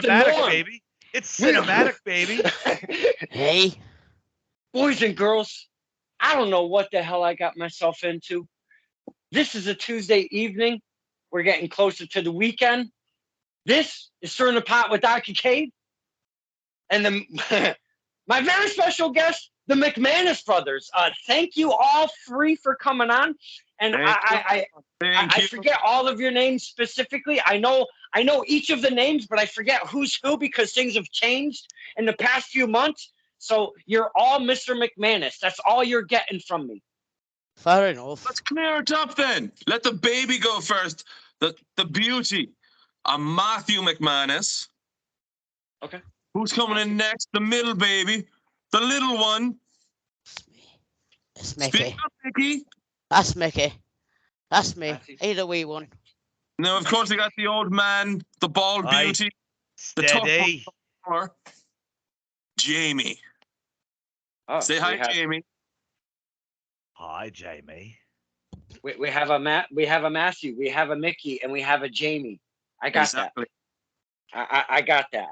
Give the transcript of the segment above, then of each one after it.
cinematic, baby. It's cinematic, baby. Hey, boys and girls, I don't know what the hell I got myself into. This is a Tuesday evening. We're getting closer to the weekend. This is Stirring the Pot with Dr. Cade. And my very special guest, the MacManus brothers. Thank you all three for coming on. And I forget all of your names specifically. I know each of the names, but I forget who's who because things have changed in the past few months. So you're all Mr. MacManus. That's all you're getting from me. fair enough. Let's clear it up then. Let the baby go first. The beauty. I'm Matthew MacManus. Okay. Who's coming in next? The middle baby. The little one. It's Mickey. Speak up, Mickey. That's Mickey. That's me. He's the wee one. Now, of course, we got the old man, the bald beauty, the Steady. tough one, Jamie. Oh, Say hi, Jamie. Hi, Jamie. We have a Matthew, we have a Mickey, and we have a Jamie. I got that. I got that.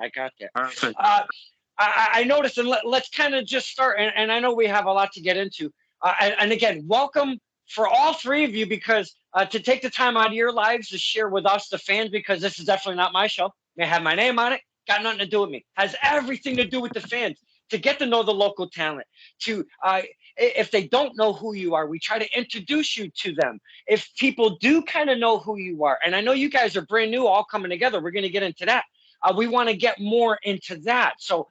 Perfect. I noticed, and let's kind of just start. And I know we have a lot to get into. And again, welcome for all three of you because to take the time out of your lives to share with us, the fans, because this is definitely not my show. May have my name on it. Got nothing to do with me. Has everything to do with the fans. To get to know the local talent, to if they don't know who you are, we try to introduce you to them. If people do kind of know who you are, and I know you guys are brand new, all coming together, we're going to get into that. We want to get more into that. So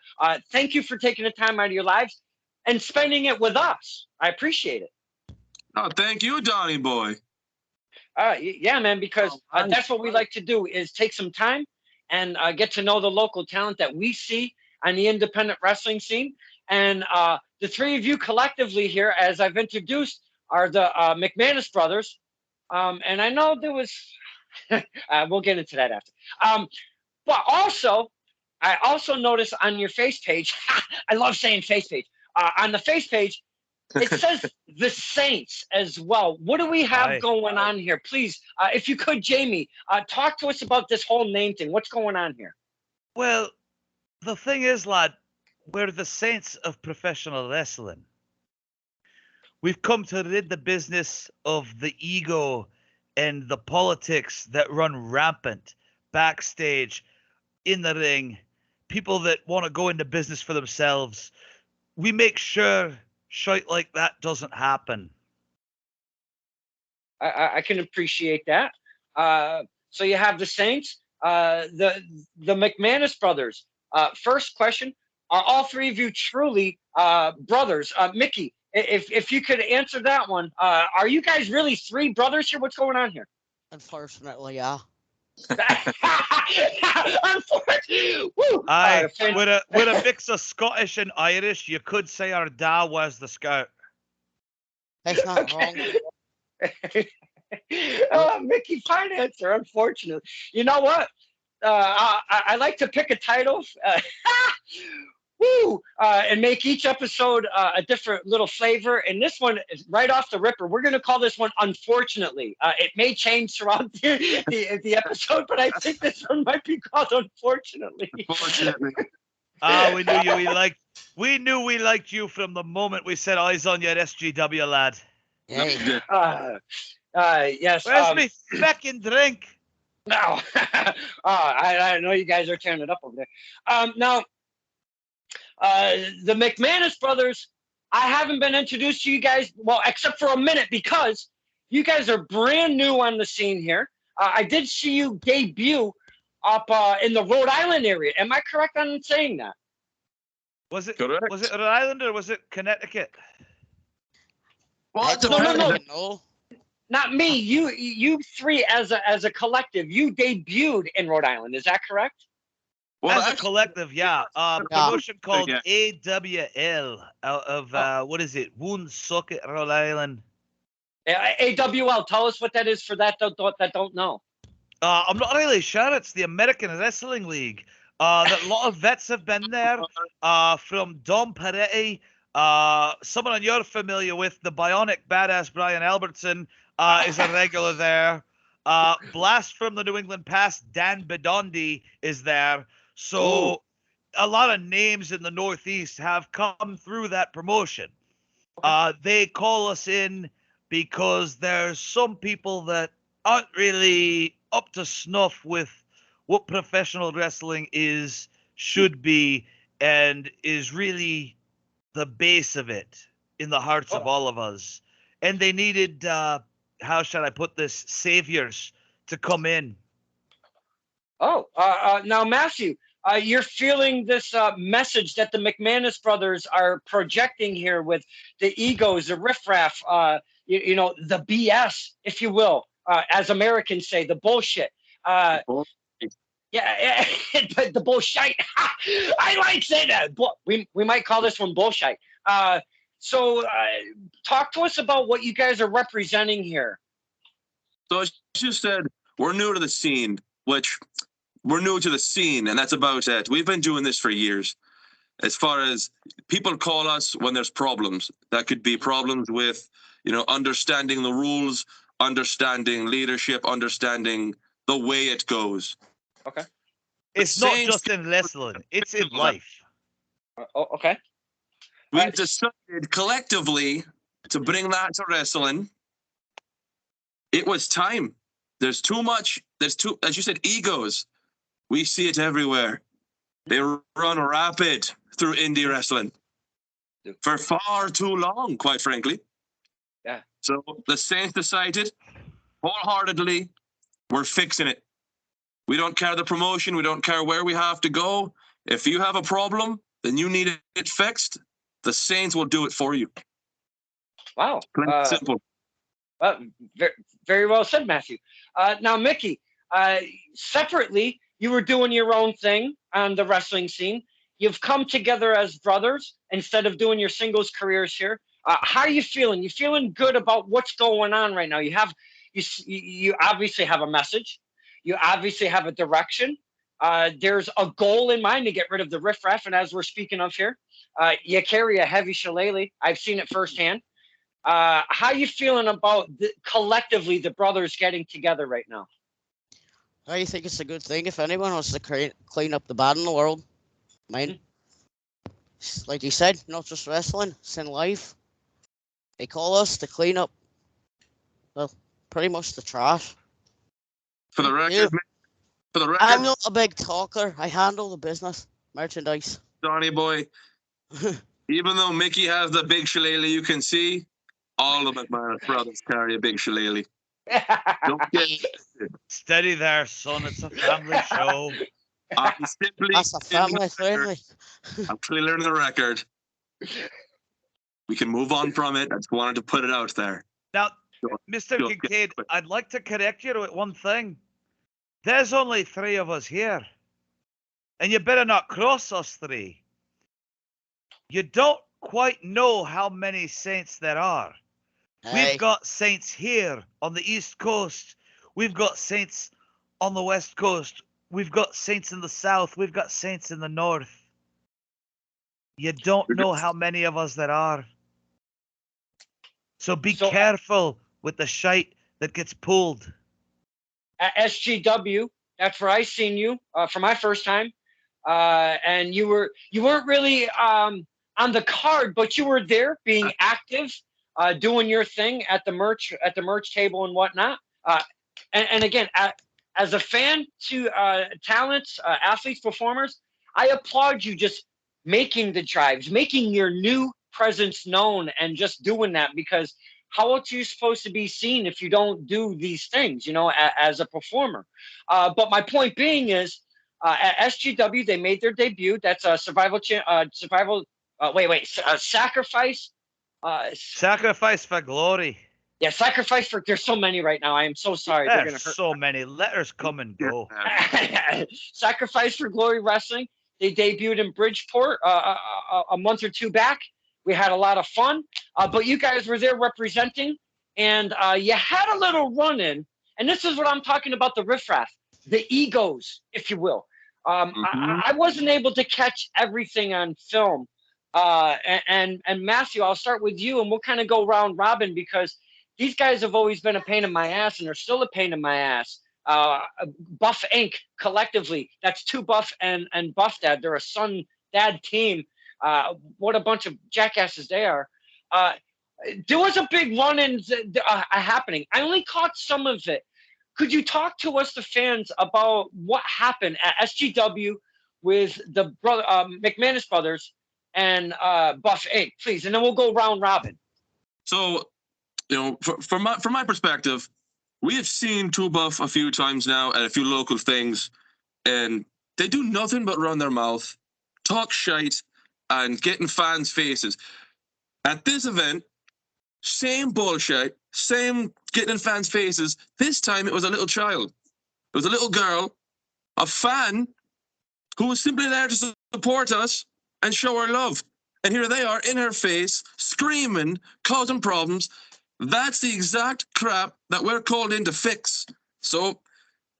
thank you for taking the time out of your lives and spending it with us. I appreciate it. Oh, thank you, Donnie boy. Yeah, man, because that's what we like to do is take some time and get to know the local talent that we see on the independent wrestling scene. And the three of you collectively here, as I've introduced, are the MacManus brothers. And I know there was, we'll get into that after. But also, I also noticed on your face page, I love saying face page, on the face page, it says the Saints as well. What do we have going on here? Please, if you could, Jamie, talk to us about this whole name thing. What's going on here? Well, the thing is, lad, we're the Saints of professional wrestling. We've come to rid the business of the ego and the politics that run rampant backstage, in the ring, people that want to go into business for themselves. We make sure shit like that doesn't happen. I can appreciate that. So you have the Saints, the MacManus brothers. First question: are all three of you truly brothers? Mickey, if you could answer that one, are you guys really three brothers here? What's going on here? Unfortunately, yeah. Unfortunately, with a mix of Scottish and Irish, you could say our dad was the scout. That's not wrong. Mickey, fine answer. Unfortunately, you know what? I like to pick a title. And make each episode a different little flavor. And this one is right off the ripper. We're going to call this one Unfortunately. It may change throughout the episode, but I think this one might be called Unfortunately. Unfortunately. We knew we liked you from the moment we set eyes on your SGW, lad. Hey. Yes. Where's me fucking drink? No. I know you guys are tearing it up over there. Now, the MacManus brothers, I haven't been introduced to you guys, well, except for a minute, because you guys are brand new on the scene here. I did see you debut up in the Rhode Island area. Am I correct on saying that? Was it Correct. Rhode Island or was it Connecticut? Well, No. Not me. You three as a collective, you debuted in Rhode Island. Is that correct? Well, As a collective, yeah. Promotion called AWL out of what is it? Woonsocket, Rhode Island. AWL. Tell us what that is for that don't know. I'm not really sure. It's the American Wrestling League. That a lot of vets have been there. From Dom Peretti, someone you're familiar with, the Bionic Badass Brian Albertson, is a regular there. Blast from the New England Past, Dan Bedondi is there. So a lot of names in the Northeast have come through that promotion. They call us in because there's some people that aren't really up to snuff with what professional wrestling is, should be, and is really the base of it in the hearts of all of us. And they needed, how should I put this, saviors to come in. Now, Matthew, you're feeling this message that the MacManus brothers are projecting here with the egos, the riffraff, you know, the BS, if you will, as Americans say, the bullshit. Yeah, but the bullshit. I like saying that. We might call this one bullshit. So talk to us about what you guys are representing here. So as you said, we're new to the scene, and that's about it. We've been doing this for years. As far as people call us when there's problems, that could be problems with, you know, understanding the rules, understanding leadership, understanding the way it goes. Okay. It's not just in wrestling, it's in life. Okay. We've decided collectively to bring that to wrestling. It was time. There's too, as you said, egos. We see it everywhere. They run rapid through indie wrestling for far too long, quite frankly. Yeah. So the Saints decided wholeheartedly, we're fixing it. We don't care the promotion. We don't care where we have to go. If you have a problem, then you need it fixed. The Saints will do it for you. Wow. Simple. Very, very well said, Matthew. Now, Mickey, separately, you were doing your own thing on the wrestling scene. You've come together as brothers instead of doing your singles careers here. How are you feeling? You feeling good about what's going on right now? You obviously have a message. You obviously have a direction. There's a goal in mind to get rid of the riffraff, and as we're speaking of here, you carry a heavy shillelagh. I've seen it firsthand. How are you feeling about collectively the brothers getting together right now? I think it's a good thing if anyone wants to clean up the bad in the world. Mine, like you said, not just wrestling, it's in life. They call us to clean up, well, pretty much the trash. For the record, yeah. I'm not a big talker. I handle the business, merchandise. Johnny boy, even though Mickey has the big shillelagh you can see, all the MacManus brothers carry a big shillelagh. Don't get Steady there, son. It's a family show. That's a family friendly. I'm clearing the record. We can move on from it. I just wanted to put it out there. Now, Mr. Kincaid, I'd like to correct you with one thing. There's only 3 of us here. And you better not cross us 3. You don't quite know how many Saints there are. Hey. We've got Saints here on the East Coast. We've got Saints on the West Coast. We've got Saints in the South. We've got Saints in the North. You don't know how many of us there are. So be careful with the shite that gets pulled. At SGW, that's where I seen you for my first time. And you weren't really on the card, but you were there being active, doing your thing at the merch table and whatnot. And again, as a fan to talents, athletes, performers, I applaud you just making the drives, making your new presence known, and just doing that, because how else are you supposed to be seen if you don't do these things, you know, as a performer? But my point being is, at SGW, they made their debut. That's a sacrifice. Sacrifice for glory. Yeah, sacrifice for. There's so many right now. I am so sorry. There's so many. Letters come and go. Sacrifice for Glory Wrestling. They debuted in Bridgeport a month or 2 back. We had a lot of fun, but you guys were there representing, and you had a little run-in. And this is what I'm talking about, the riffraff, the egos, if you will. I wasn't able to catch everything on film. And Matthew, I'll start with you, and we'll kind of go round robin, because these guys have always been a pain in my ass, and they're still a pain in my ass. Buff Inc. collectively. That's Two Buff and Buff Dad. They're a son dad team. What a bunch of jackasses they are. There was a big run-in happening. I only caught some of it. Could you talk to us, the fans, about what happened at SGW with the MacManus brothers and Buff Inc., please? And then we'll go round robin. So, from my perspective, we have seen Two Buff a few times now at a few local things, and they do nothing but run their mouth, talk shite, and get in fans' faces. At this event, same bullshit, same getting in fans' faces. This time it was a little child. It was a little girl, a fan, who was simply there to support us and show her love. And here they are in her face, screaming, causing problems. That's the exact crap that we're called in to fix. So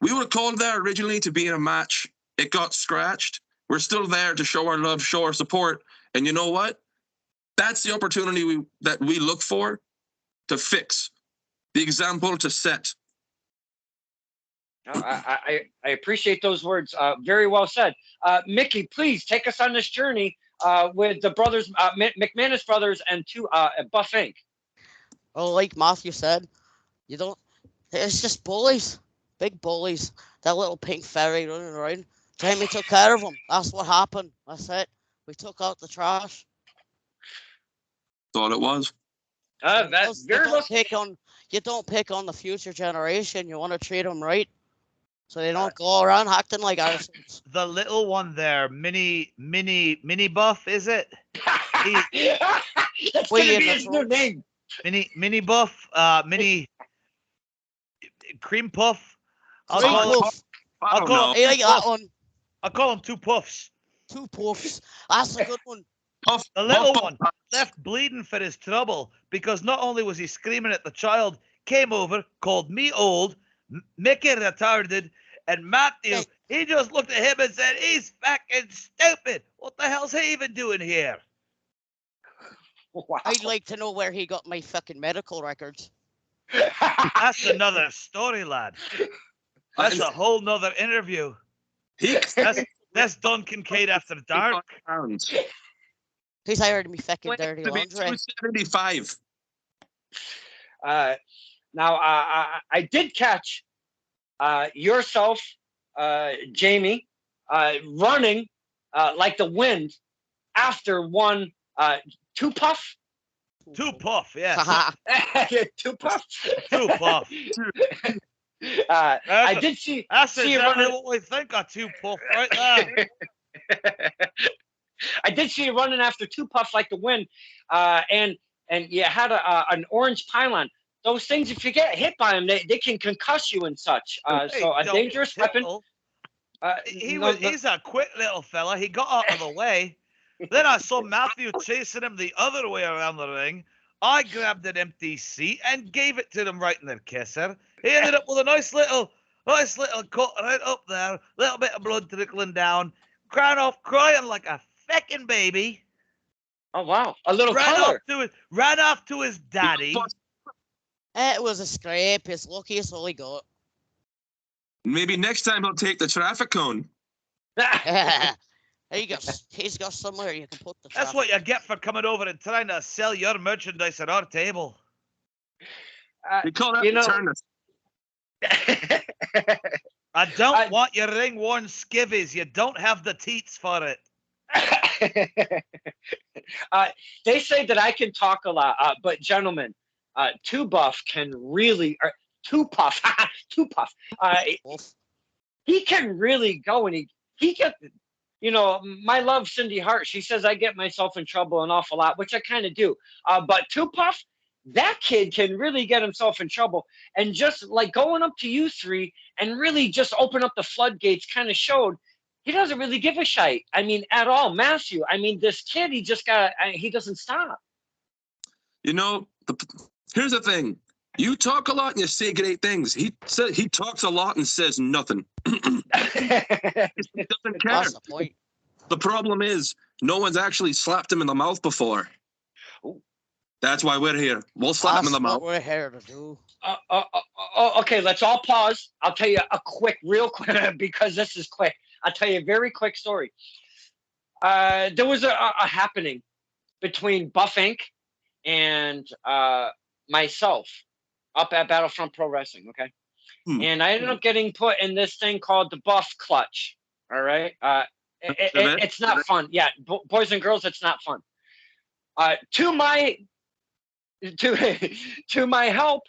we were called there originally to be in a match. It got scratched. We're still there to show our love, show our support. And you know what? That's the opportunity that we look for to fix, the example to set. I appreciate those words. Very well said. Mickey, please take us on this journey with the brothers, MacManus brothers, and Buff Inc. Well, like Matthew said, it's just bullies, big bullies. That little pink fairy running around. Jamie took care of them. That's what happened. That's it. We took out the trash. Thought it was. That's very well. You don't pick on the future generation. You want to treat them right, so they don't go around acting like arseholes. The little one there, mini Buff, is it? That's gonna be his new name. Mini Buff, mini Cream Puff. I like that one. I'll call him Two Puffs. Two Puffs. That's a good one. Puff, the little puff, one puff. left bleeding for his trouble because not only was he screaming at the child, came over, called me old, Mickey retarded, and Matthew, he just looked at him and said, he's fucking stupid. What the hell's he even doing here? Wow. I'd like to know where he got my fucking medical records. That's another story, lad. That's a whole nother interview. That's Don Kincaid after dark. He's hired me fucking dirty laundry. 275. Now, I did catch yourself, Jamie, running like the wind after one Two Puff. Two Puff, yeah. Two Puff. Two Puff. I did see. That's see exactly running, what we think of Two Puff right there. I did see you running after Two Puff like the wind, and you had an orange pylon. Those things, if you get hit by them, they can concuss you and such. So a dangerous weapon. He's a quick little fella. He got out of the way. Then I saw Matthew chasing him the other way around the ring. I grabbed an empty seat and gave it to him right in the kisser. He ended up with a nice little cut right up there, little bit of blood trickling down, crying like a feckin' baby. Oh wow, a little color. Ran off to his daddy. It was a scrape. It's lucky it's all he got. Maybe next time he'll take the traffic cone. He's got somewhere you can put the That's what you get for coming over and trying to sell your merchandise at our table. We call that returners. I don't want your ring-worn skivvies. You don't have the teats for it. They say that I can talk a lot, but gentlemen, Two Buff can really, Two Puff, Two Puff. He can really go, and he gets. My love, Cindy Hart, she says I get myself in trouble an awful lot, which I kind of do. But Two Puff, that kid can really get himself in trouble. And just like going up to you three and really just open up the floodgates kind of showed he doesn't really give a shite. I mean, at all. Matthew, I mean, this kid, he doesn't stop. Here's the thing. You talk a lot and you say great things. He talks a lot and says nothing. He doesn't care. That's the point. The problem is no one's actually slapped him in the mouth before. That's why we're here. We'll slap him in the That's what mouth. we're here to do. Okay, let's all pause. I'll tell you real quick, because this is quick. I'll tell you a very quick story. There was a happening between Buff Inc. and myself up at Battlefront Pro Wrestling, okay? And I ended up getting put in this thing called the Buff Clutch, all right? It's not fun. Yeah, boys and girls, it's not fun. To my help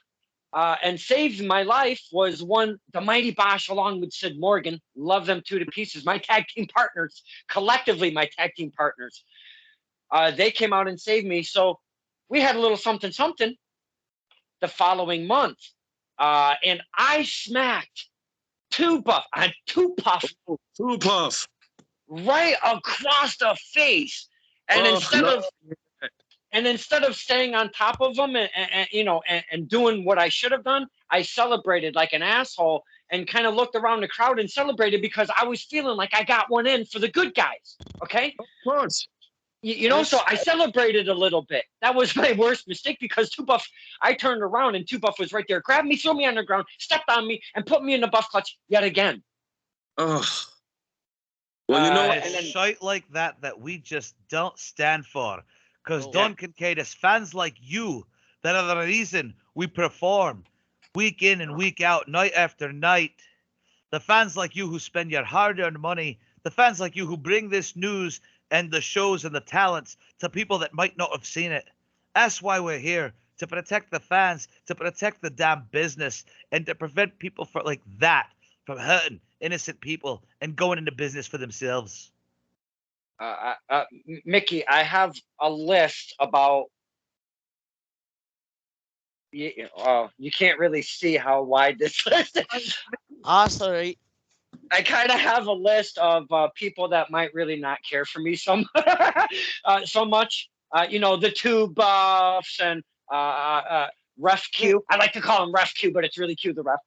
and saved my life was the Mighty Bosch along with Sid Morgan. Love them two to pieces. My tag team partners, collectively my tag team partners. They came out and saved me. So we had a little something the following month. And I smacked Two Puff right across the face. And instead of staying on top of them and doing what I should have done, I celebrated like an asshole and kind of looked around the crowd and celebrated because I was feeling like I got one in for the good guys. Okay. Of course. So I celebrated a little bit. That was my worst mistake because I turned around and Two Buff was right there, grabbed me, threw me on the ground, stepped on me, and put me in the Buff Clutch yet again. Ugh. Well, you know what? It's shite like that we just don't stand for. Because Don Kincaid is fans like you that are the reason we perform week in and week out, night after night. The fans like you who spend your hard-earned money, the fans like you who bring this news and the shows and the talents to people that might not have seen it. That's why we're here, to protect the fans, to protect the damn business, and to prevent people like that from hurting innocent people and going into business for themselves. Mickey, I have a list about. You can't really see how wide this list is. Sorry. I kind of have a list of people that might really not care for me so much. The Two Buffs and Ref Q. I like to call him Ref Q, but it's really Q the Ref.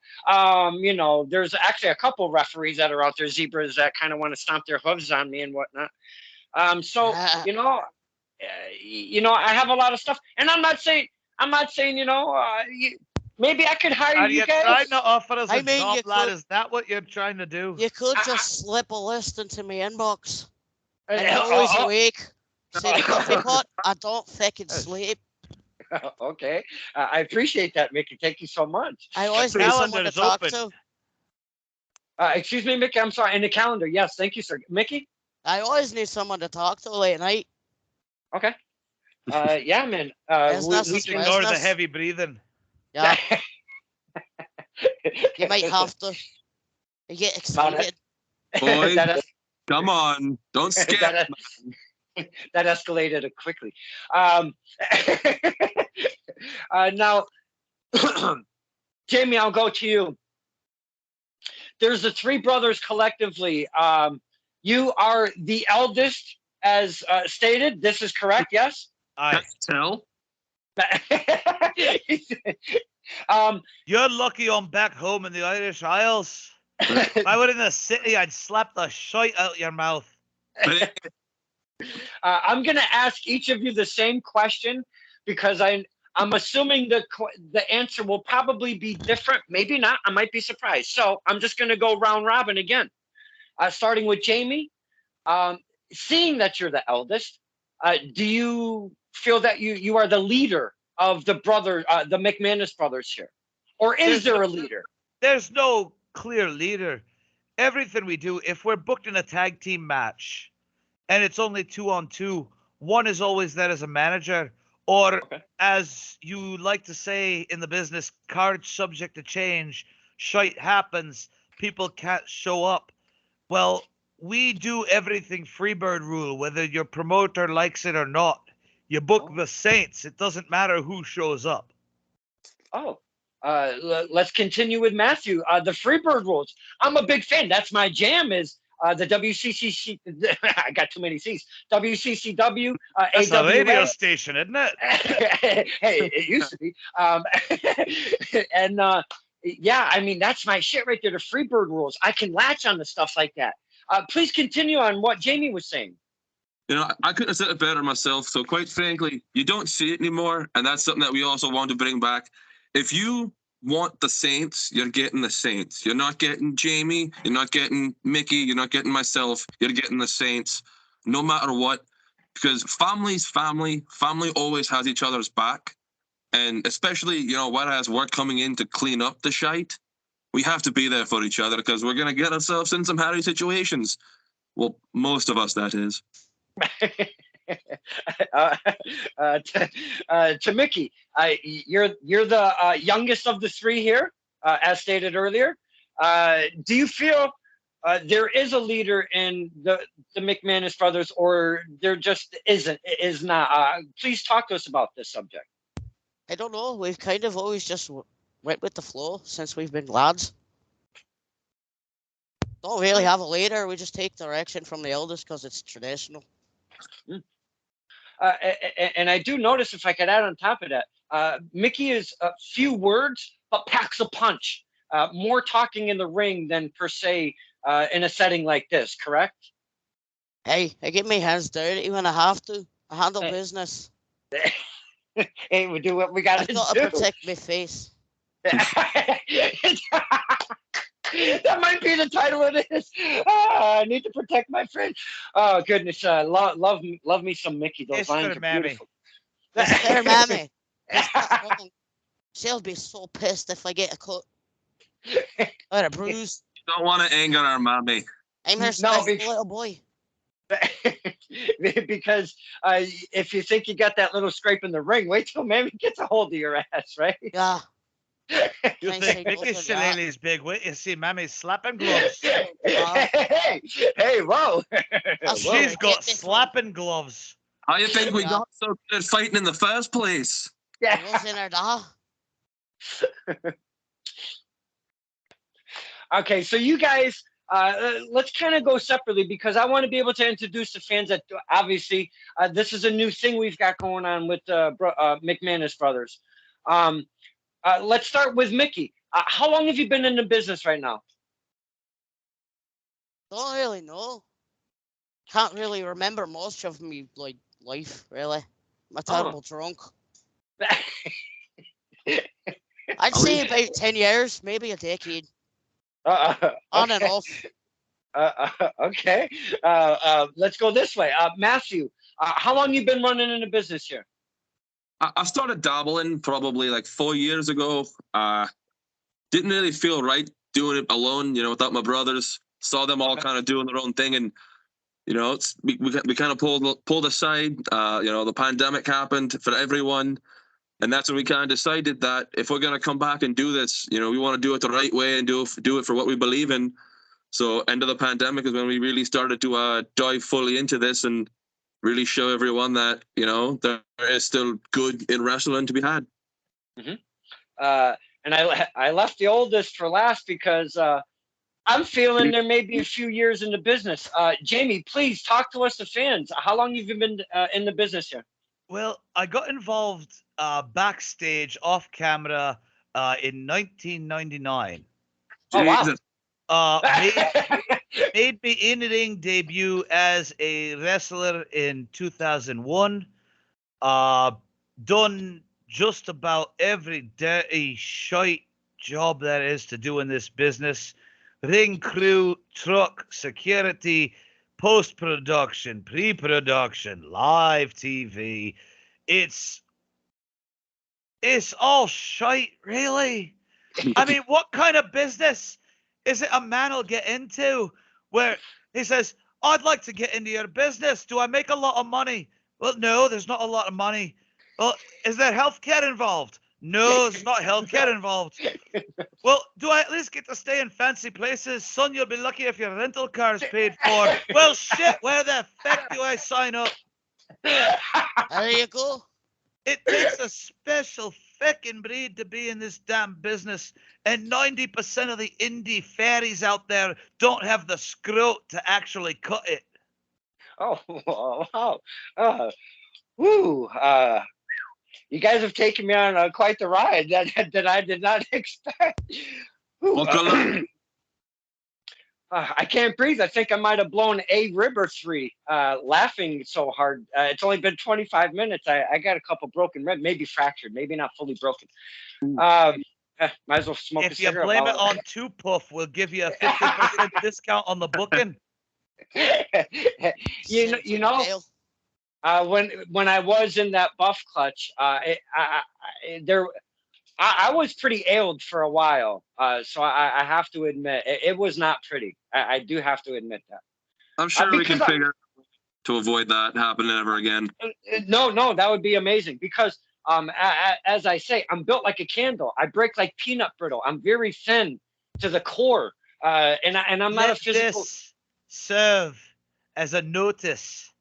There's actually a couple referees that are out there, zebras, that kind of want to stomp their hooves on me and whatnot. I have a lot of stuff, and I'm not saying, maybe I could hire you guys. Are you trying to offer us a job, you lad? could- Is that what you're trying to do? You could just slip a list into my inbox. And always awake. See the coffee pot? I don't fucking sleep. Okay. I appreciate that, Mickey. Thank you so much. I always need someone to talk to. Excuse me, Mickey. I'm sorry. In the calendar. Yes. Thank you, sir. Mickey? I always need someone to talk to late at night. Okay. Yeah, man. We can ignore the heavy breathing. Yeah. You might have to. You get excited. Boys, come on. Don't scare me. That escalated quickly. Now, Jamie, I'll go to you. There's the three brothers collectively. You are the eldest, as stated. This is correct, yes? That's tell. You're lucky I'm back home in the Irish Isles. If I were in the city, I'd slap the shite out your mouth. I'm going to ask each of you the same question because I'm assuming the answer will probably be different. Maybe not. I might be surprised. So I'm just going to go round robin again. Starting with Jamie. Seeing that you're the eldest, do you feel that you are the leader of the MacManus brothers here? Or is there a leader? There's no clear leader. Everything we do, if we're booked in a tag team match and it's only 2-on-2, one is always there as a manager, or as you like to say in the business, cards subject to change, shite happens, people can't show up. Well, we do everything Freebird rule, whether your promoter likes it or not. You book the Saints. It doesn't matter who shows up. Let's continue with Matthew. The Freebird rules. I'm a big fan. That's my jam. Is the WCCC? I got too many C's. WCCW. That's AWA. a radio station, isn't it? Hey, it used to be. And yeah, I mean that's my shit right there. The Freebird rules. I can latch on to stuff like that. Please continue on what Jamie was saying. You know, I couldn't have said it better myself. So quite frankly, you don't see it anymore, and that's something that we also want to bring back. If you want the Saints, you're getting the Saints. You're not getting Jamie. You're not getting Mickey. You're not getting myself. You're getting the Saints, no matter what. Because family's family. Family always has each other's back, and especially whereas we're coming in to clean up the shite, we have to be there for each other because we're gonna get ourselves in some hairy situations. Well, most of us, that is. To Mickey, you're the youngest of the three here, as stated earlier. Do you feel there is a leader in the MacManus brothers, or there just is not? Please talk to us about this subject. I don't know. We've kind of always just went with the flow since we've been lads. Don't really have a leader. We just take direction from the eldest because it's traditional. And I do notice, if I could add on top of that, Mickey is a few words but packs a punch. More talking in the ring than per se in a setting like this. Correct? Hey, I get my hands dirty when I have to. I handle business. Hey, we do what we got to do. I've got to protect my face. That might be the title of this. I need to protect my friend. Oh goodness, love me some Mickey. Those lines are beautiful. It's their mammy. She'll be so pissed if I get a cut or a bruise. Don't want to anger our mommy. I'm her special little boy. Because if you think you got that little scrape in the ring, wait till Mammy gets a hold of your ass, right? Yeah. You think Mickey's shillelagh's big? Wait, you see Mammy's slapping gloves. Hey, whoa. She's got slapping gloves. How you think we got so good at fighting in the first place? Yeah. It was in her da. Okay, so you guys, let's kind of go separately because I want to be able to introduce the fans that obviously this is a new thing we've got going on with MacManus brothers. Let's start with Mickey. How long have you been in the business right now? Don't really know. Can't really remember much of me life, really. I'm a terrible drunk. I'd say about 10 years, maybe a decade. On and off. Okay. Let's go this way. Matthew, how long you been running in the business here? I started dabbling probably like 4 years ago. Didn't really feel right doing it alone, without my brothers. Saw them all kind of doing their own thing, and we kind of pulled aside. The pandemic happened for everyone, and that's when we kind of decided that if we're gonna come back and do this, we want to do it the right way and do it for what we believe in. So end of the pandemic is when we really started to dive fully into this and really show everyone that there is still good in wrestling to be had. Mm-hmm. And I left the oldest for last because I'm feeling there may be a few years in the business. Jamie, please talk to us, the fans. How long have you been in the business here? Well, I got involved backstage, off camera, in 1999. Oh wow! Made me in-ring debut as a wrestler in 2001. Done just about every dirty shite job there is to do in this business. Ring crew, truck, security, post-production, pre-production, live TV. It's all shite, really. I mean, what kind of business is it a man will get into where he says, I'd like to get into your business. Do I make a lot of money? Well, no, there's not a lot of money. Well, is there healthcare involved? No, there's not healthcare involved. Well, do I at least get to stay in fancy places? Son, you'll be lucky if your rental car is paid for. Well, shit, where the fuck do I sign up? There you go. It takes a special fucking breed to be in this damn business, and 90% of the indie fairies out there don't have the scrote to actually cut it. Oh, wow. Woo. You guys have taken me on quite the ride that I did not expect. I can't breathe. I think I might have blown a rib or three laughing so hard. It's only been 25 minutes. I got a couple broken ribs, maybe fractured, maybe not fully broken. Might as well smoke a If you cigarette. blame it while- on Two Puff, we'll give you a 50% discount on the booking. you know, when I was in that buff clutch, I was pretty ailed for a while. So I have to admit, it was not pretty. I do have to admit that. I'm sure we can because figure to avoid that happening ever again. No, that would be amazing because as I say, I'm built like a candle. I break like peanut brittle. I'm very thin to the core, and I'm not a physical. This serve as a notice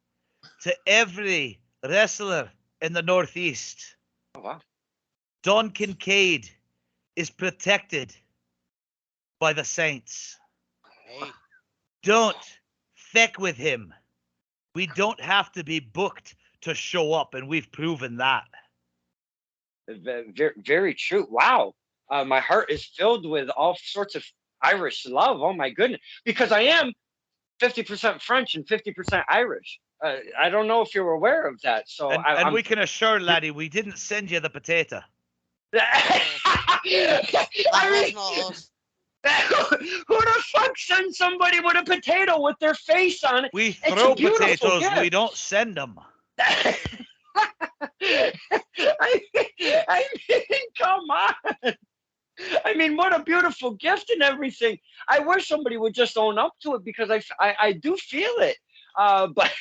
to every wrestler in the Northeast. Oh, wow. Don Kincaid is protected by the Saints. Hey, Don't feck with him. We don't have to be booked to show up, and we've proven that. Very, very true. Wow. My heart is filled with all sorts of Irish love. Oh my goodness. Because I am 50% French and 50% Irish. I don't know if you're aware of that. So And we can assure, laddie, we didn't send you the potato. I mean, not us. who the fuck sends somebody with a potato with their face on it? We It's throw a beautiful potatoes, gift. we don't send them. I mean, come on. I mean, what a beautiful gift and everything. I wish somebody would just own up to it because I do feel it. But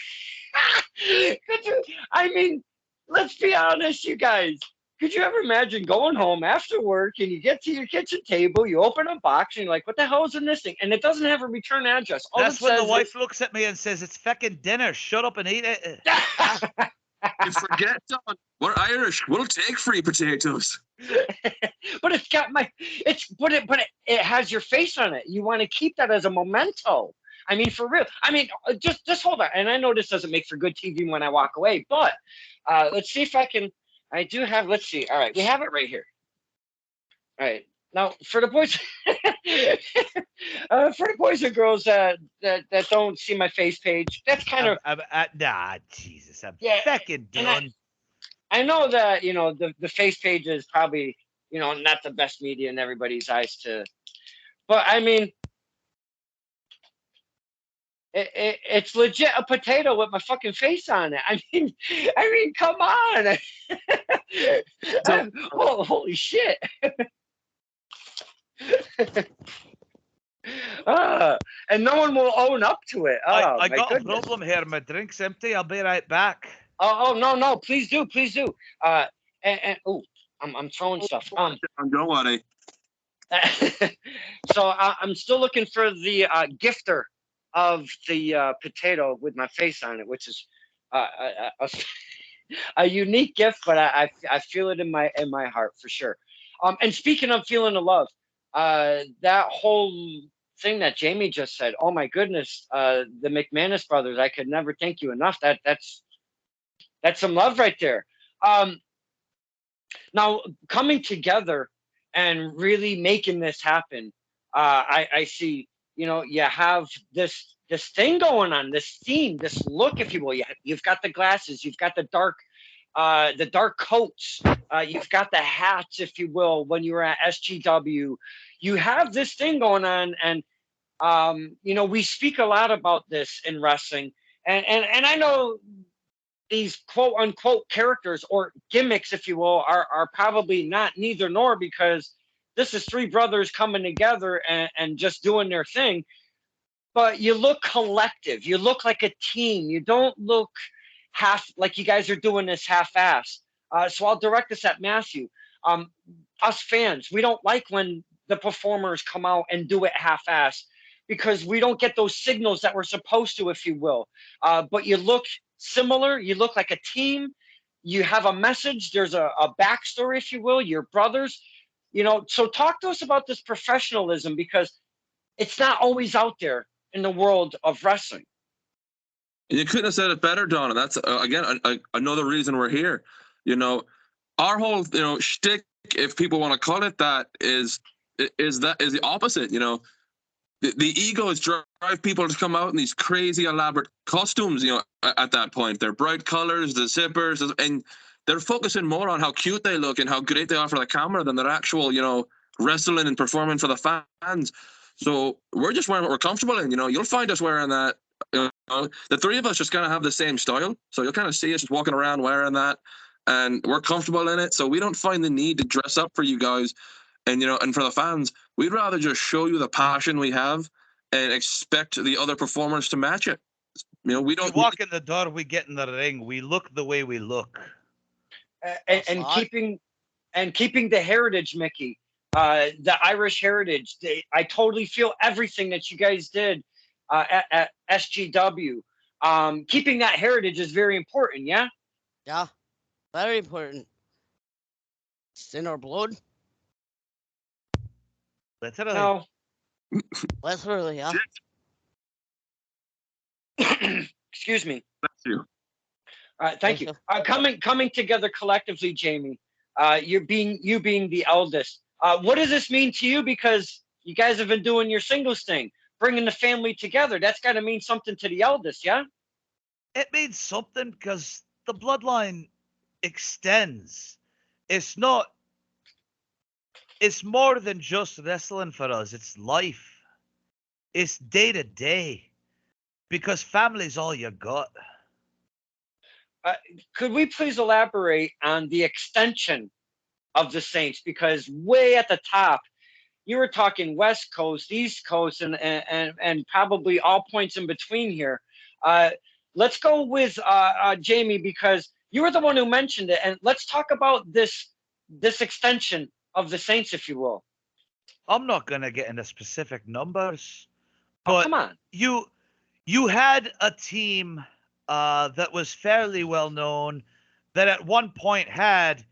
I mean, let's be honest, you guys. Could you ever imagine going home after work and you get to your kitchen table, you open a box and you're like, what the hell is in this thing? And it doesn't have a return address. All That's it when the says wife looks at me and says, it's fucking dinner. Shut up and eat it. You forget, Don, we're Irish. We'll take free potatoes. But it's got it has your face on it. You want to keep that as a memento. I mean, for real. I mean, just hold on. And I know this doesn't make for good TV when I walk away, but let's see if I can. I do have. Let's see. All right, we have it right here. All right. Now, for the boys, and girls that don't see my face page, that's kind of nah, Jesus, I'm Yeah, fucking and done. I know that the face page is probably not the best media in everybody's eyes but I mean it's legit a potato with my fucking face on it. I mean, come on. Holy shit. And no one will own up to it. I my got goodness. a problem here. My drink's empty. I'll be right back. Oh no, please do. And I'm throwing stuff. Don't worry. So I'm still looking for the gifter of the potato with my face on it, which is a unique gift, but I feel it in my heart for sure. And speaking of feeling the love, that whole thing that Jamie just said, oh my goodness, the MacManus brothers, I could never thank you enough. That's some love right there. Now coming together and really making this happen, I see, you have this thing going on, this theme, this look, if you will. You've got the glasses, you've got the dark coats, you've got the hats, if you will, when you were at SGW. You have this thing going on, and we speak a lot about this in wrestling, and I know these quote unquote characters or gimmicks, if you will, are probably not neither nor, because this is three brothers coming together and just doing their thing. But you look collective. You look like a team. You don't look half like you guys are doing this half-ass. So I'll direct this at Matthew. Us fans, we don't like when the performers come out and do it half-ass, because we don't get those signals that we're supposed to, if you will. But you look similar. You look like a team. You have a message. There's a backstory, if you will. You're brothers. So talk to us about this professionalism, because it's not always out there in the world of wrestling. You couldn't have said it better, Donna. That's again another reason we're here. Our whole shtick, if people want to call it that, is the opposite. the egos drive people to come out in these crazy elaborate costumes, at that point. They're bright colors, the zippers, and they're focusing more on how cute they look and how great they are for the camera than their actual, wrestling and performing for the fans. So we're just wearing what we're comfortable in. You'll find us wearing that. The three of us just kind of have the same style. So you'll kind of see us just walking around wearing that, and we're comfortable in it. So we don't find the need to dress up for you guys. And, and for the fans, we'd rather just show you the passion we have and expect the other performers to match it. We don't walk in the door, we get in the ring, we look the way we look. And keeping the heritage, Mickey, the Irish heritage. I totally feel everything that you guys did at SGW. Keeping that heritage is very important, yeah? Yeah, very important. It's in our blood. Literally. No. Literally, yeah. Excuse me. Thank you. Thank you. Coming together collectively, Jamie. You being the eldest. What does this mean to you? Because you guys have been doing your singles thing, bringing the family together. That's got to mean something to the eldest, yeah? It means something because the bloodline extends. It's more than just wrestling for us. It's life. It's day to day. Because family's all you got. Could we please elaborate on the extension of the Saints? Because way at the top, you were talking West Coast, East Coast, and probably all points in between here. Let's go with Jamie, because you were the one who mentioned it, and let's talk about this extension of the Saints, if you will. I'm not going to get into specific numbers, but come on. You had a team that was fairly well known that at one point had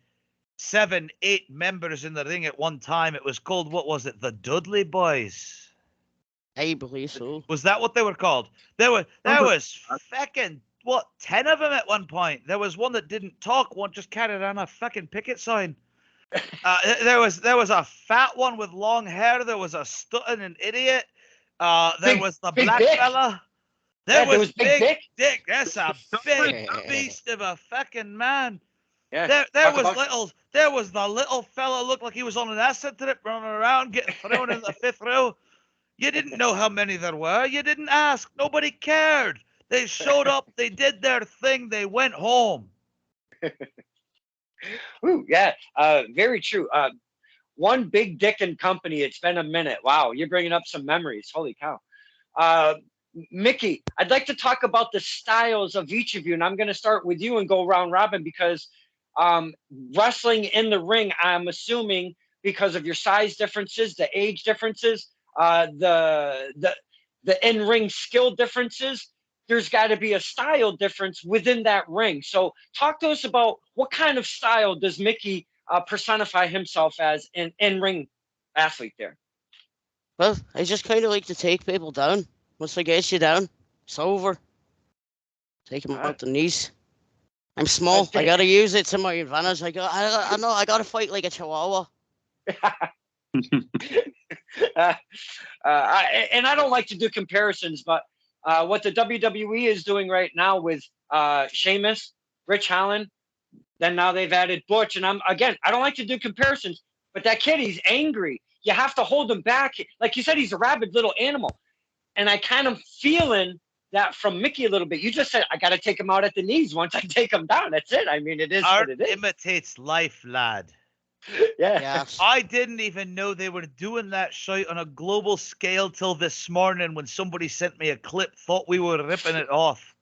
7, 8 members in the ring at one time. It was called, what was it? The Dudley Boys. I believe so. Was that what they were called? There was fucking 10 of them at one point. There was one that didn't talk. One just carried on a fucking picket sign. There was a fat one with long hair. There was a stuttering idiot. There was the black fella. There was Big Dick. That's a big beast of a fucking man. Yeah. There was the little fella looked like he was on an acid trip running around getting thrown in the 5th row. You didn't know how many there were. You didn't ask. Nobody cared. They showed up. They did their thing. They went home. Ooh, yeah. Very true. One Big Dick and Company. It's been a minute. Wow, you're bringing up some memories. Holy cow. Mickey, I'd like to talk about the styles of each of you, and I'm going to start with you and go round robin, because wrestling in the ring, I'm assuming because of your size differences, the age differences, the in-ring skill differences, there's got to be a style difference within that ring. So talk to us about what kind of style does Mickey personify himself as an in-ring athlete there? Well, I just kind of like to take people down. Once I get you down, it's over. Take them out the knees. I'm small. I gotta use it to my advantage. I gotta fight like a chihuahua. And I don't like to do comparisons, but what the WWE is doing right now with Sheamus, Rich Holland, then now they've added Butch, and I don't like to do comparisons, but that kid, he's angry. You have to hold him back. Like you said, he's a rabid little animal. And I kind of feeling that from Mickey a little bit. You just said, I got to take him out at the knees once I take him down. That's it. I mean, it is Art what it is. imitates life, lad. Yeah. Yes. I didn't even know they were doing that shit on a global scale till this morning when somebody sent me a clip, thought we were ripping it off.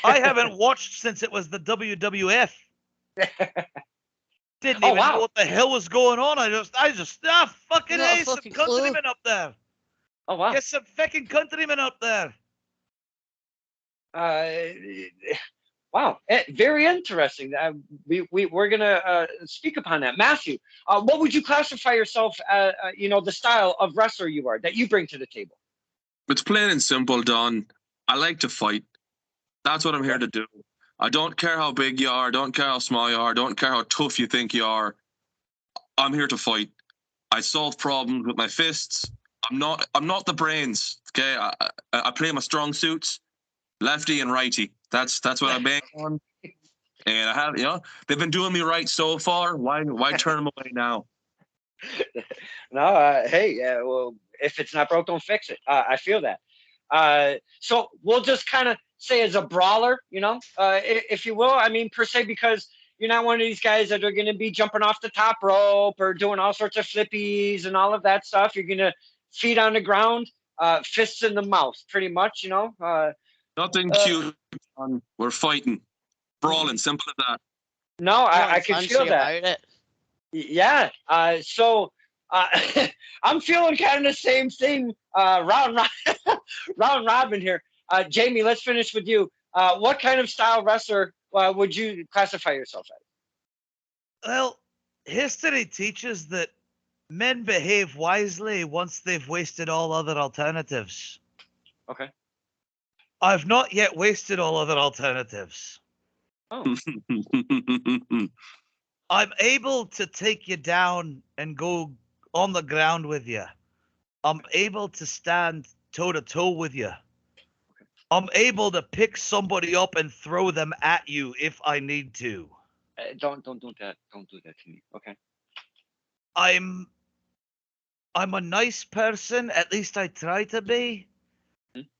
I haven't watched since it was the WWF. Didn't even know what the hell was going on. I just fucking hey, some countrymen up there. Oh, wow. Get some fucking countrymen up there. Wow. Very interesting. We're going to speak upon that. Matthew, what would you classify yourself as, the style of wrestler you are, that you bring to the table? It's plain and simple, Don. I like to fight. That's what I'm here to do. I don't care how big you are. Don't care how small you are. Don't care how tough you think you are. I'm here to fight. I solve problems with my fists. I'm not the brains. Okay, I play my strong suits, lefty and righty. That's what I bank on. And I have, they've been doing me right so far. Why turn them away now? No, hey, well, if it's not broke, don't fix it. I feel that. So we'll just kind of say as a brawler, if you will. I mean, per se, because you're not one of these guys that are going to be jumping off the top rope or doing all sorts of flippies and all of that stuff. You're going to feet on the ground, fists in the mouth, pretty much, Nothing cute. We're fighting, brawling, simple as that. No, I can Fancy feel that. about it. Yeah. So I'm feeling kind of the same thing. Round robin here. Jamie, let's finish with you. What kind of style wrestler would you classify yourself as? Well, history teaches that men behave wisely once they've wasted all other alternatives. Okay. I've not yet wasted all other alternatives. Oh. I'm able to take you down and go on the ground with you. I'm able to stand toe to toe with you. I'm able to pick somebody up and throw them at you if I need to. Don't do that. Don't do that to me. Okay. I'm a nice person, at least I try to be.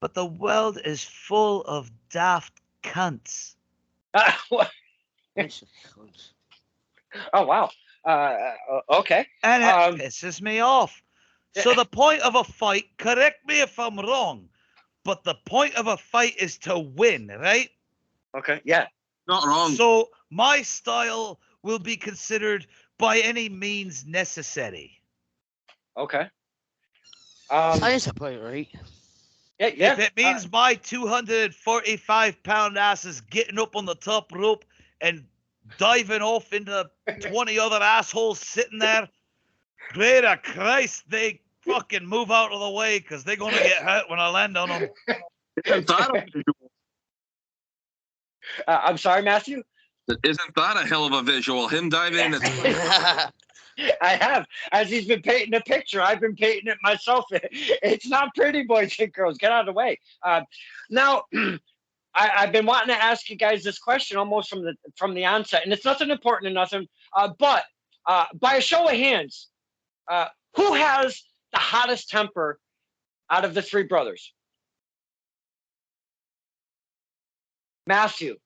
But the world is full of daft cunts. What? Yes, of course. Oh wow. Okay. And it pisses me off. So the point of a fight, correct me if I'm wrong, but the point of a fight is to win, right? Okay. Yeah. Not wrong. So my style will be considered by any means necessary. Okay. Sounds about right. Yeah. If it means my 245-pound ass is getting up on the top rope and diving off into 20 other assholes sitting there, great Christ, they fucking move out of the way because they're going to get hurt when I land on them. Isn't that a visual? I'm sorry, Matthew. Isn't that a hell of a visual? Him diving in. I have. As he's been painting the picture, I've been painting it myself. It's not pretty, boys and girls. Get out of the way. Now, I've been wanting to ask you guys this question almost from the onset, and it's nothing important or nothing. But by a show of hands, who has the hottest temper out of the three brothers? Matthew.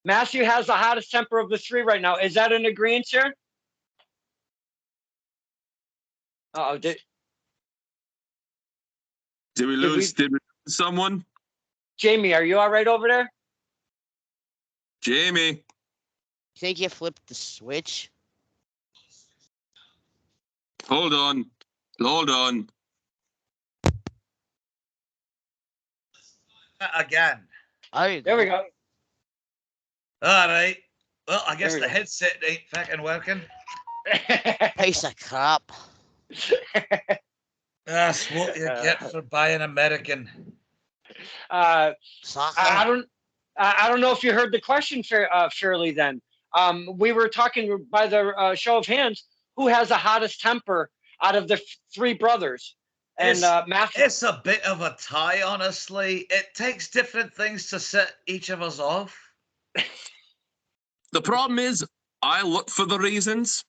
Matthew has the hottest temper of the three right now. Is that an agreement here? Uh-oh, did we lose someone? Jamie, are you all right over there? Jamie. Think you flipped the switch? Hold on. Again. There we go. All right. Well, I guess There we the go. headset ain't fucking working. Piece of crap. That's what you get for buying American. Soccer. I don't know if you heard the question fairly then. We were talking by the show of hands, who has the hottest temper out of the three brothers? And Matthew. It's a bit of a tie, honestly. It takes different things to set each of us off. The problem is, I look for the reasons.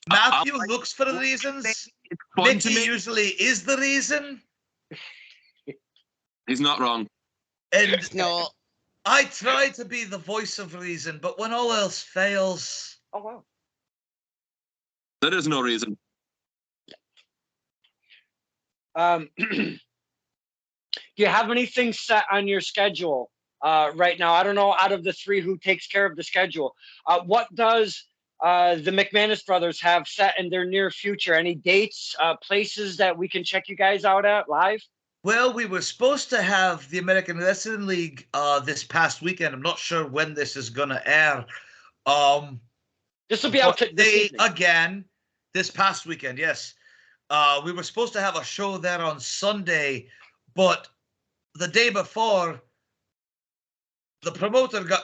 Matthew looks for the reasons. It's fun Mickey to me. usually is the reason. He's not wrong. And No. I try to be the voice of reason, but when all else fails... Oh, wow. There is no reason. Do you have anything set on your schedule right now? I don't know, out of the three, who takes care of the schedule. What does the MacManus brothers have set in their near future? Any dates, places that we can check you guys out at live? Well, we were supposed to have the American Wrestling League this past weekend. I'm not sure when this is going to air. This will be out this evening. Again, this past weekend, yes. We were supposed to have a show there on Sunday, but the day before, the promoter got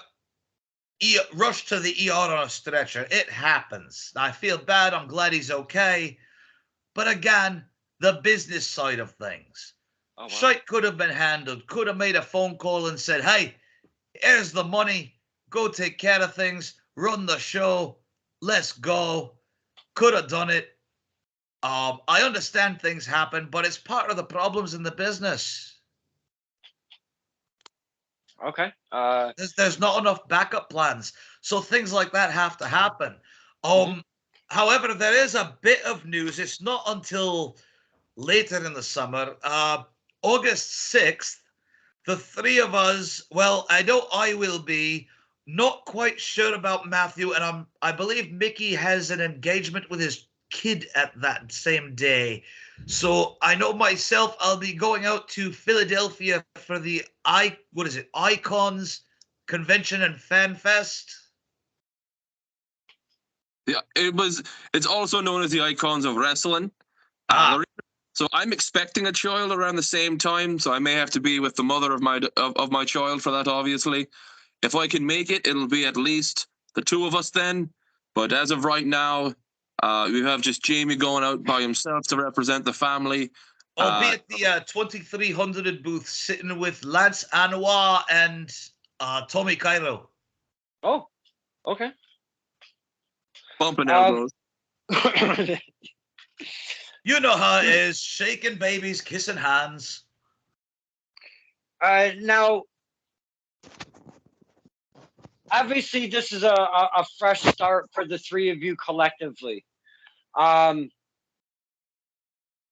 rushed to the ER on a stretcher. It happens. I feel bad. I'm glad he's okay. But again, the business side of things. Oh, wow. Shite could have been handled. Could have made a phone call and said, hey, here's the money. Go take care of things. Run the show. Let's go. Could have done it. I understand things happen, but it's part of the problems in the business. Okay. There's not enough backup plans, so things like that have to happen. Mhm. However, there is a bit of news. It's not until later in the summer, August 6th. The three of us. Well, I know I will be. Not quite sure about Matthew, and I believe Mickey has an engagement with his kid at that same day. So I know myself, I'll be going out to Philadelphia for the Icons Convention and Fan Fest. Yeah, it's also known as the Icons of Wrestling. So I'm expecting a child around the same time, so I may have to be with the mother of my child for that, obviously. If I can make it, it'll be at least the two of us then. But as of right now, we have just Jamie going out by himself to represent the family. I'll be at the 2300 booth sitting with Lance Anois and Tommy Cairo. Oh, okay. Bumping elbows. You know how it is, shaking babies, kissing hands. Now, obviously, this is a fresh start for the three of you collectively.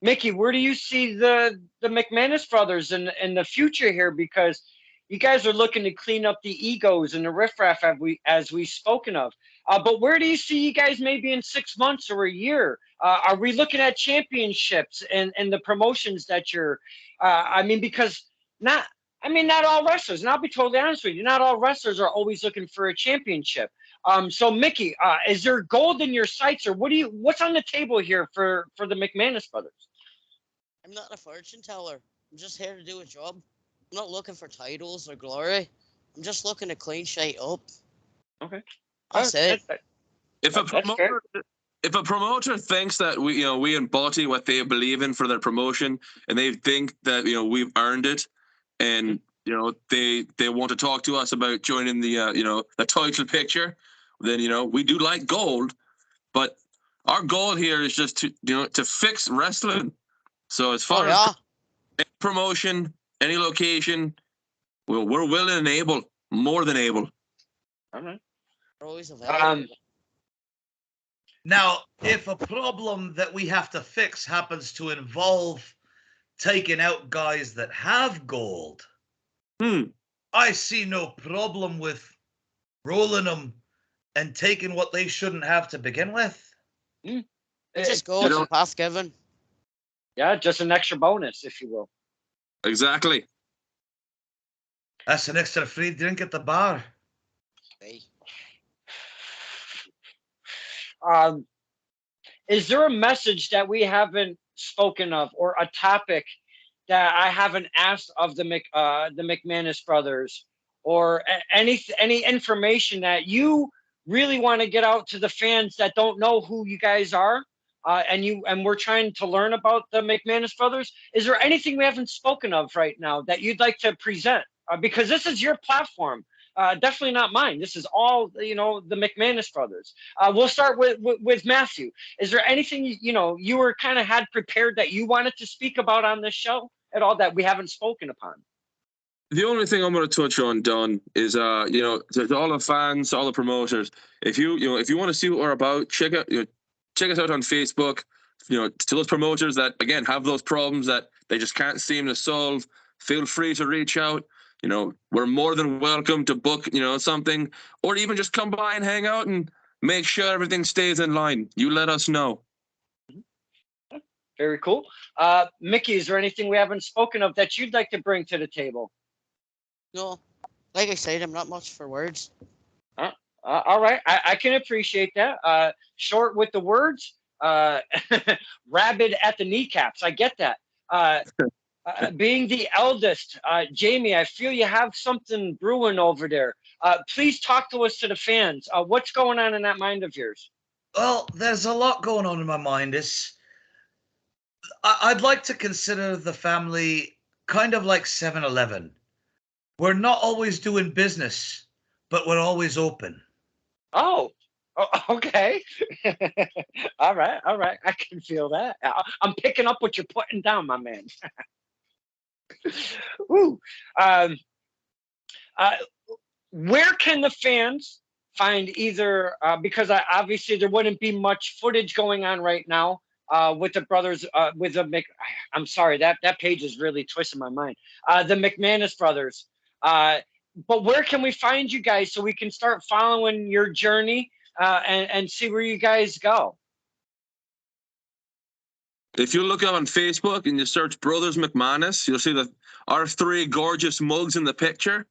Mickey, where do you see the MacManus brothers in the future here? Because you guys are looking to clean up the egos and the riffraff as we've spoken of. But where do you see you guys maybe in 6 months or a year? Are we looking at championships and the promotions that you're? Because not all wrestlers. And I'll be totally honest with you, not all wrestlers are always looking for a championship. So Mickey, is there gold in your sights, or what's on the table here for the MacManus brothers? I'm not a fortune teller. I'm just here to do a job. I'm not looking for titles or glory. I'm just looking to clean shit up. Okay. That's it. If a promoter thinks that we embody what they believe in for their promotion, and they think that we've earned it, and they want to talk to us about joining the the title picture, then we do like gold, but our goal here is just to fix wrestling. So as far as any promotion, any location, we're willing and able, more than able. All right. We're always available. Now, if a problem that we have to fix happens to involve taking out guys that have gold, I see no problem with rolling them and taking what they shouldn't have to begin with. It's just gold and pass given. Yeah, just an extra bonus, if you will. Exactly. That's an extra free drink at the bar. Hey. Is there a message that we haven't spoken of, or a topic that I haven't asked of the MacManus brothers, or any information that you really want to get out to the fans that don't know who you guys are, and we're trying to learn about the MacManus brothers? Is there anything we haven't spoken of right now that you'd like to present? Because this is your platform. Definitely not mine. This is all the MacManus brothers. We'll start with Matthew. Is there anything you were kind of had prepared that you wanted to speak about on this show at all that we haven't spoken upon? The only thing I'm going to touch on, Don, is to all the fans, all the promoters. If you want to see what we're about, check us out on Facebook. To those promoters that again have those problems that they just can't seem to solve, feel free to reach out. We're more than welcome to book, something, or even just come by and hang out and make sure everything stays in line. You let us know. Very cool. Mickey, is there anything we haven't spoken of that you'd like to bring to the table? No, like I said, I'm not much for words. All right, I can appreciate that. Short with the words, rabid at the kneecaps. I get that. being the eldest, Jamie, I feel you have something brewing over there. Please talk to us, to the fans. What's going on in that mind of yours? Well, there's a lot going on in my mind. I'd like to consider the family kind of like 7-Eleven. We're not always doing business, but we're always open. Oh, okay. All right. I can feel that. I'm picking up what you're putting down, my man. Woo. Where can the fans find either, because obviously there wouldn't be much footage going on right now with the brothers, I'm sorry, that page is really twisting my mind. The MacManus brothers. But where can we find you guys so we can start following your journey and see where you guys go? If you look on Facebook and you search Brothers MacManus, you'll see our 3 gorgeous mugs in the picture.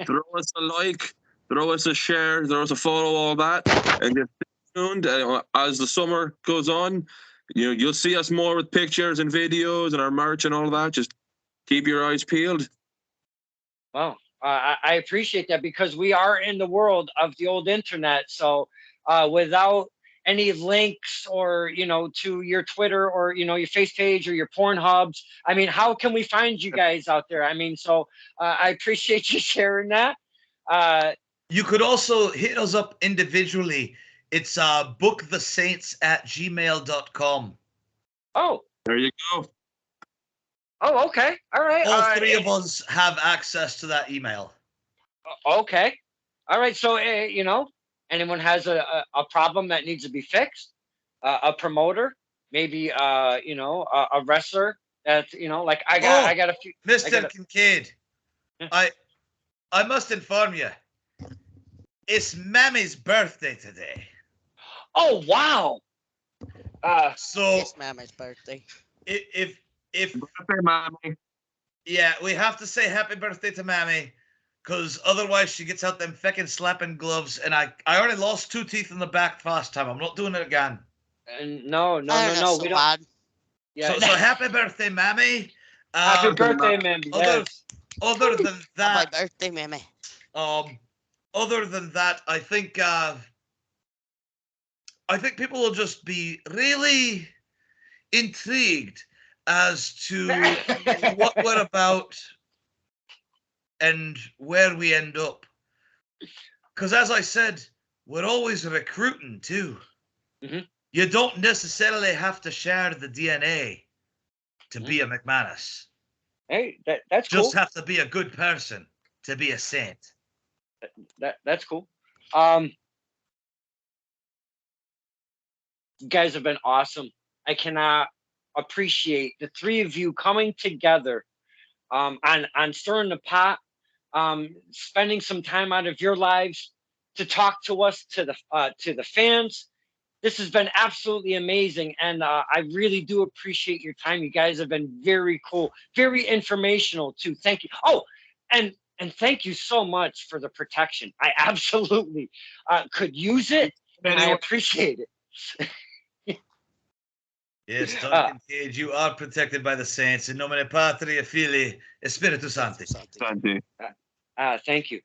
Throw us a like, throw us a share, throw us a follow, all that. And just stay tuned. As the summer goes on, you'll see us more with pictures and videos and our merch and all that. Just keep your eyes peeled. Well, I appreciate that, because we are in the world of the old internet. So without any links or, to your Twitter or, your face page or your Pornhubs, I mean, how can we find you guys out there? I mean, so I appreciate you sharing that. You could also hit us up individually. It's bookthesaints@gmail.com. Oh. There you go. Oh, okay. All right. All 3 of us have access to that email. Okay. All right. So, anyone has a problem that needs to be fixed, a promoter, maybe, a wrestler that, like I got a few. Mr. Kincaid, Yeah. I must inform you, it's Mammy's birthday today. Oh, wow. So It's Mama's birthday. if Birthday, Mommy. yeah, we have to say happy birthday to Mammy, because otherwise she gets out them feckin' slapping gloves, and I already lost 2 teeth in the back last time. I'm not doing it again. No. So We don't. bad. Yeah. So happy birthday, Mammy. Happy birthday, man. Other than that, My birthday, Mammy. other than that, I think people will just be really intrigued as to what we're about and where we end up. Because as I said, we're always recruiting too. Mm-hmm. You don't necessarily have to share the DNA to be a MacManus. Hey, that's cool. Just have to be a good person to be a saint. That's cool. You guys have been awesome. I cannot appreciate the 3 of you coming together on Stirring the Pot, spending some time out of your lives to talk to us, to the fans. This has been absolutely amazing, and I really do appreciate your time. You guys have been very cool, very informational too. Thank you. Oh, and thank you so much for the protection. I absolutely could use it, and I appreciate it. Yes, Duncan Cage, you are protected by the saints. In nomine Patri, Filii, et Spiritus Sancti. Thank you.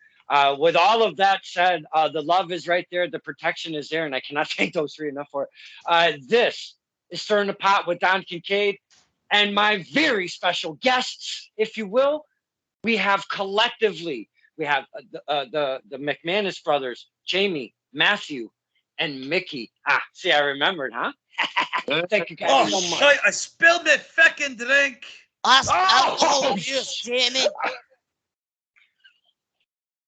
With all of that said, the love is right there. The protection is there, and I cannot thank those 3 enough for it. This is Stirring the Pot with Don Kincaid and my very special guests, if you will. We have collectively, we have the MacManus brothers, Jamie, Matthew, and Mickey. See, I remembered, huh? Thank you guys so much. I spilled my feckin' drink. All of you, damn it.